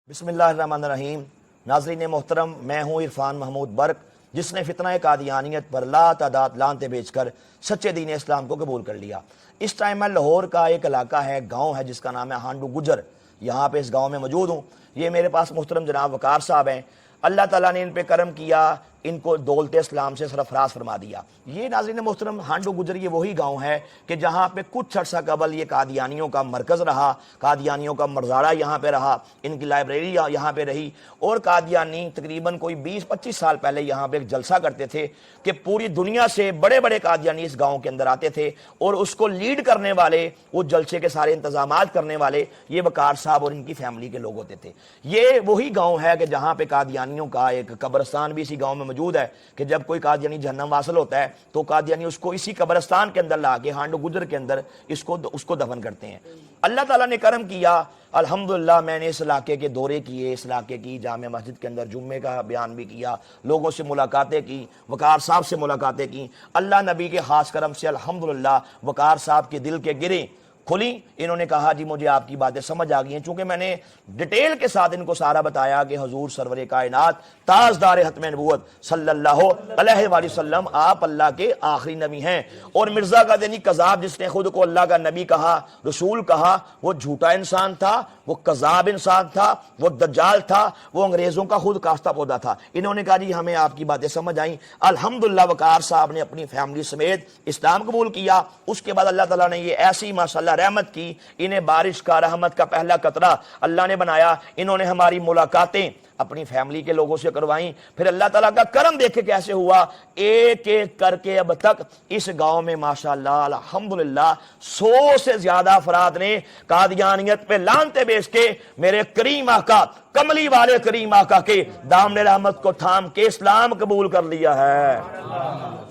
बिस्मिल्लाहिर्रहमानिर्रहीम। नाज़रीन मोहतरम, मैं हूँ इरफान महमूद बर्क, जिसने फितना कादियानियत पर लातादाद लानते भेजकर सच्चे दीन इस्लाम को कबूल कर लिया। इस टाइम मैं लाहौर का एक इलाका है, गांव है, जिसका नाम है हांडू गुजर। यहाँ पे इस गांव में मौजूद हूँ। ये मेरे पास मोहतरम जनाब वकार साहब हैं। अल्लाह ताला ने इन पे करम किया, इनको दौलत इस्लाम से सरफराज फरमा दिया। ये नाज़रीन मोहतरम हांडू गुजर ये वही गांव है कि जहाँ पे कुछ अर्सा कबल ये कादियानियों का मरकज़ रहा, कादियानियों का मरज़ारा यहाँ पे रहा, इनकी लाइब्रेरी यहाँ पे रही। और कादियानी तकरीबन कोई 20-25 साल पहले यहाँ पे एक जलसा करते थे कि पूरी दुनिया से बड़े बड़े कादियानी इस गाँव के अंदर आते थे, और उसको लीड करने वाले, उस जलसे के सारे इंतजामात करने वाले ये वकार साहब और इनकी फैमिली के लोग होते थे। ये वही गाँव है कि जहाँ पे कादियानियों का एक कब्रिस्तान भी इसी गाँव में मौजूद है कि जब कोई कादियानी जहन्नम वासिल होता है तो कादियानी उसको इसी कब्रिस्तान के अंदर लाके हांडू गुजर के अंदर उसको दफन करते हैं। अल्लाह ताला ने करम किया, अल्हम्दुलिल्लाह। मैंने इस इलाके के दौरे किए, इस इलाके की जामे मस्जिद के अंदर जुम्मे का बयान भी किया, लोगों से मुलाकातें की, वकार साहब से मुलाकातें की। अल्लाह नबी के खास करम से अल्हम्दुलिल्लाह वकार साहब के दिल के गिरे खुली। इन्होंने कहा जी मुझे आपकी बातें समझ आ गई हैं। चूंकि मैंने डिटेल के साथ इनको सारा बताया कि हुजूर सरवर कायनात ताजदार खत्म नबूवत सल्लल्लाहु अलैहि वसल्लम आप अल्लाह के आखिरी नबी हैं, और मिर्जा कादियानी कज़ाब जिसने खुद को अल्लाह का नबी कहा, रसूल कहा, वो झूठा इंसान था, वो कज़ाब इंसान था, वो दज्जाल था, वो अंग्रेजों का खुद कास्ता पौधा था। इन्होंने कहा जी हमें आपकी बातें समझ आई। अल्हम्दुलिल्लाह वकार साहब ने अपनी फैमिली समेत इस्लाम कबूल किया। उसके बाद अल्लाह ताला ने ये ऐसी माशाअल्लाह रहमत की, इन्हें बारिश का, रहमत का पहला कतरा अल्लाह ने बनाया। इन्होंने हमारी मुलाकातें अपनी फैमिली के लोगों से करवाई। फिर अल्लाह ताला का करम देखे कैसे हुआ, एक एक करके अब तक इस गांव में माशाअल्लाह अल्हम्दुलिल्लाह 100 से ज्यादा अफराद ने कादियानियत पे लानते बेच के मेरे करीम आका, कमली वाले करीम आका के दामन रहमत को थाम के इस्लाम कबूल कर लिया है।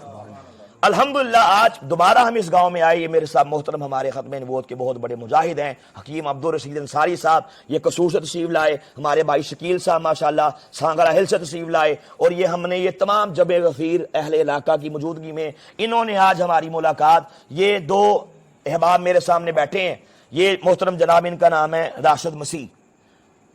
अल्हम्दुलिल्लाह आज दोबारा हम इस गांव में आए। ये मेरे साथ मोहतरम हमारे खत्म नबूवत के बहुत बड़े मुजाहिद हैं, हकीम अब्दुल रशीद अंसारी साहब। ये कसूर से तशरीफ लाए। हमारे भाई शकील साहब माशाअल्लाह सांगरा हिल से तशरीफ लाए। और ये हमने ये तमाम जबे गफीर अहले इलाका की मौजूदगी में इन्होंने आज हमारी मुलाकात, ये दो अहबाब मेरे सामने बैठे हैं। ये मोहतरम जनाब, इनका नाम है राशिद मसीह,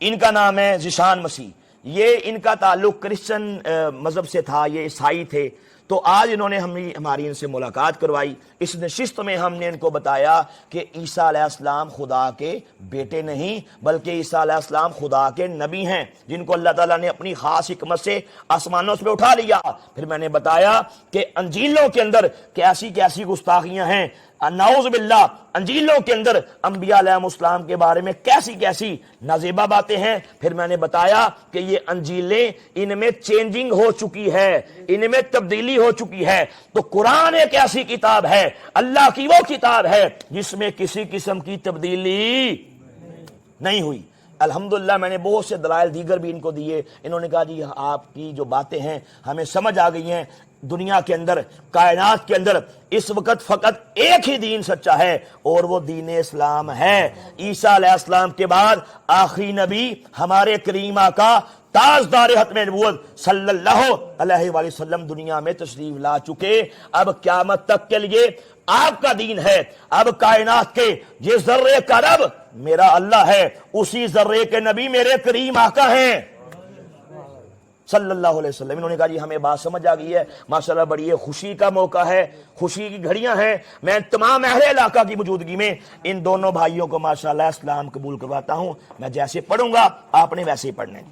इनका नाम है जिशान मसीह। ये इनका ताल्लुक क्रिश्चियन मजहब से था, ये ईसाई थे। तो आज इन्होंने हमारी इनसे मुलाकात करवाई। इस नशिस्त में हमने इनको बताया कि ईसा अलैहिस्सलाम खुदा के बेटे नहीं, बल्कि ईसा अलैहिस्सलाम खुदा के नबी हैं, जिनको अल्लाह ताला ने अपनी खास हिकमत से आसमानों से उठा लिया। फिर मैंने बताया कि अंजीलों के अंदर कैसी कैसी गुस्ताखियां हैं, नाउज़ बिल्लाह, अंजीलों के अंदर अंबिया अलैहिस्सलाम के बारे में कैसी कैसी नाजेबा बातें हैं। फिर मैंने बताया कि ये अंजीलें, इनमें चेंजिंग हो चुकी है, इनमें तब्दीली हो चुकी है। तो कुरान एक ऐसी किताब है, अल्लाह की वो किताब है जिसमें किसी किस्म की तब्दीली नहीं हुई। अल्हम्दुलिल्लाह मैंने बहुत से दलाइल दीगर भी इनको दिए। इन्होंने कहा जी आपकी जो बातें हैं हमें समझ आ गई हैं। दुनिया के अंदर, कायनात के अंदर इस वक्त फकत एक ही दीन सच्चा है, और वो दीन इस्लाम है। ईसा अलैहिस्सलाम के बाद आखिरी नबी हमारे करीम आका ताजदार खत्म नबूवत सल्लल्लाहु अलैहि वसल्लम दुनिया में तशरीफ ला चुके। अब क़यामत तक के लिए आपका दीन है। अब कायनात के जिस जर्रे का रब मेरा अल्लाह है, उसी जर्रे के नबी मेरे करीम आका हैं सल्लल्लाहु अलैहि वसल्लम। इन्होंने कहा जी हमें बात समझ आ गई है। माशाल्लाह बड़ी खुशी का मौका है, खुशी की घड़ियां हैं। मैं तमाम अहले इलाका की मौजूदगी में इन दोनों भाइयों को माशाल्लाह इस्लाम कबूल करवाता हूं। मैं जैसे पढ़ूंगा आपने वैसे ही पढ़ना है।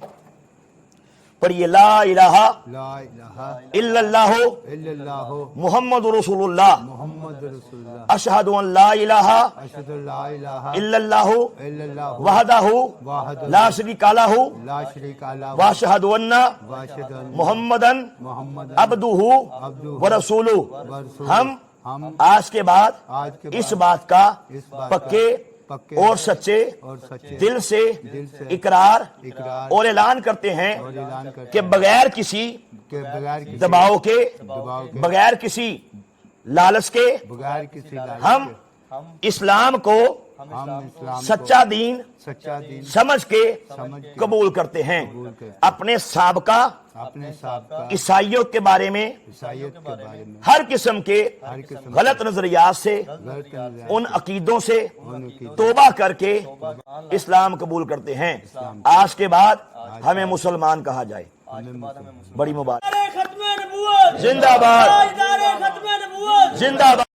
पढ़िए, ला इलाहा इल्लल्लाहु मुहम्मदुर रसूलुल्लाह अशहदु अन ला इलाहा इल्लल्लाहु वहदहु ला शरीका लहु व अशहदु अन्ना मुहम्मदन अब्दुहु व रसूलुहु। हम आज के बाद इस बात का पक्के और सच्चे दिल से इकरार और ऐलान करते हैं कि बगैर किसी दबाव के, बगैर किसी लालच के हम इस्लाम को ہم اسلام سچا دین سچا دین سمجھ کے سمجھ کے قبول کرتے ہیں، کرتے ہیں۔ اپنے سابقہ اپنے سابقہ عیسائیت کے بارے میں عیسائیت کے بارے میں ہر قسم کے ہر قسم غلط نظریات سے، غلط نظریات ان عقیدوں سے ان کی توبہ کر کے اسلام قبول کرتے ہیں۔ آج کے بعد ہمیں مسلمان کہا جائے۔ بڑی مبارک، ختم نبوت زندہ باد، ختم نبوت زندہ باد۔